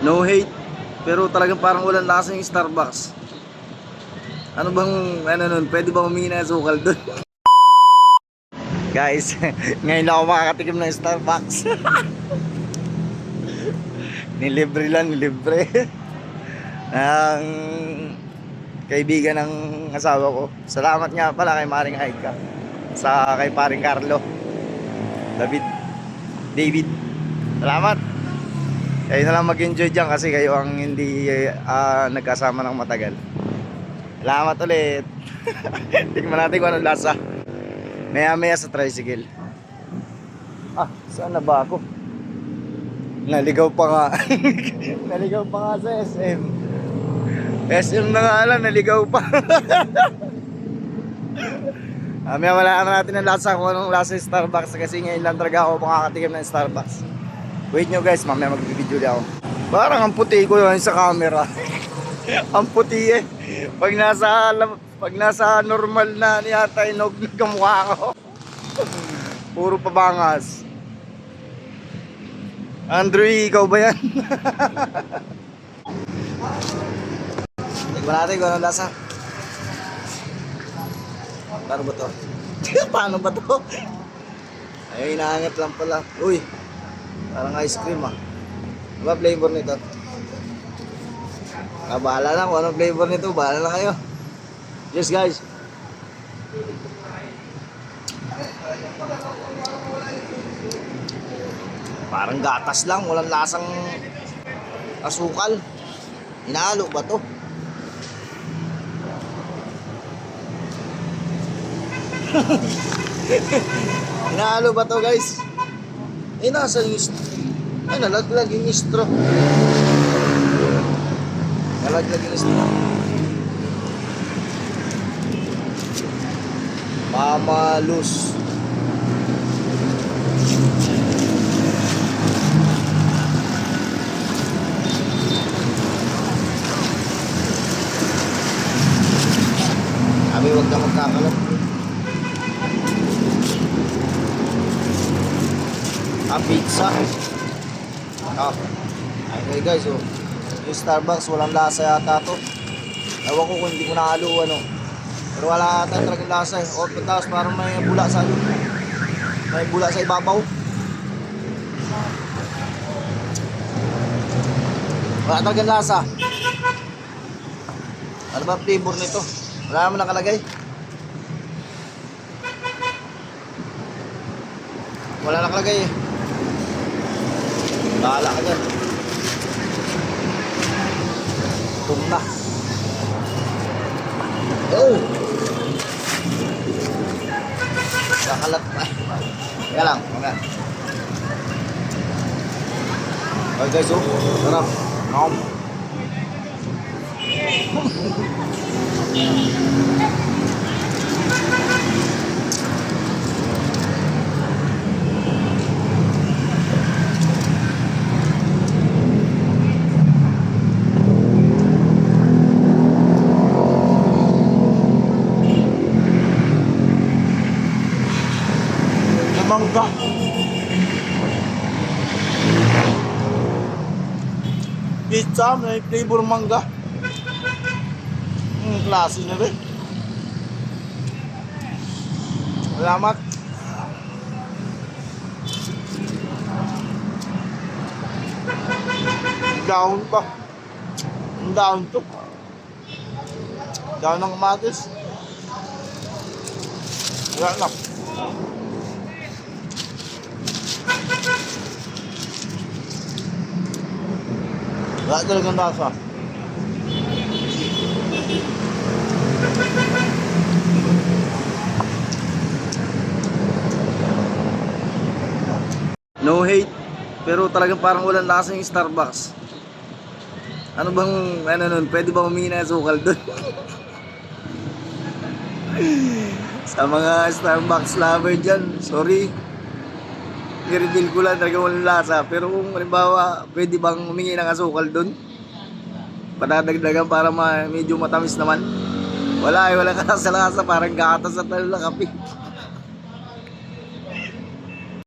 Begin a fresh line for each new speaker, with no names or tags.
No hate, pero talagang parang walang lasa yung Starbucks. Ano bang, ano nun, pwede ba humingi na sukal dun? Guys, ngayon lang ako makakatikim ng Starbucks. Nilibre lang, nilibre. Ang kaibigan ng asawa ko. Salamat nga pala kay Maring Aika. Sa kay Paring Carlo. David. Salamat. Kayo na lang mag-enjoy dyan kasi kayo ang hindi nagkasama ng matagal. Salamat ulit. Tingnan natin kung anong lasa. Maya sa tricycle. Saan na ba ako? Naligaw pa nga. Naligaw pa nga sa SM. SM na nga lang, naligaw pa. Maya wala natin ang lasa kung anong lasa yung Starbucks kasi ngayon lang talaga ako makakatikim ng Starbucks. Wait nyo guys, mamaya magbibideo ulit ako. Parang ang puti ko yun sa camera. Ang puti eh. Pag nasa normal na yata inog ng mukha ko. Puro pabangas. Andrew, ikaw ba yan? Tignan natin kung anong lasa. Paano ba to? Paano ba to? Ay, inaangat lang pala. Uy, parang ice cream ah. Ano ba flavor nito? Bahala na kung anong flavor nito. Bahala na kayo. Yes guys. Parang gatas lang. Walang lasang asukal. Hinalo ba to? Hinalo ba to guys? Nasa yung nalaglag yung straw. Nalaglag yung straw. Mamalus. Sabi huwag ka magkakalat. Pizza. Okay guys, yung Starbucks walang lasa yata to. Ewan ko kung hindi ko nahalo ano. Pero wala ata talagang lasa eh. O tapos parang may bula sa may bula sa ibabaw. Wala talagang lasa. Ano ba flavor nito? Wala naman nakalagay. Wala nakalagay eh. Bahala ka dyan. Tum na. Oh! Kakalat pa. Kaya lang. Okay. Okay guys, oh. Sarap. Nom. Mangga. Pizza, may flavor mangga. Klase na rin. Salamat. Down pa. Down to. Down ng kamatis. Wala na. Wala talagang lasa. No hate, pero talagang parang walang lasa yung Starbucks. Ano bang, ano nun, pwede ba humingi na sukal dun? Sa mga Starbucks lover dyan, sorry. I-reveal ko lang talaga walang lasa. Pero kung halimbawa, pwede bang humingi ng asukal dun? Padadagdagan para medyo matamis naman. Wala eh, walang lasa-lasa. Parang gatas at kape.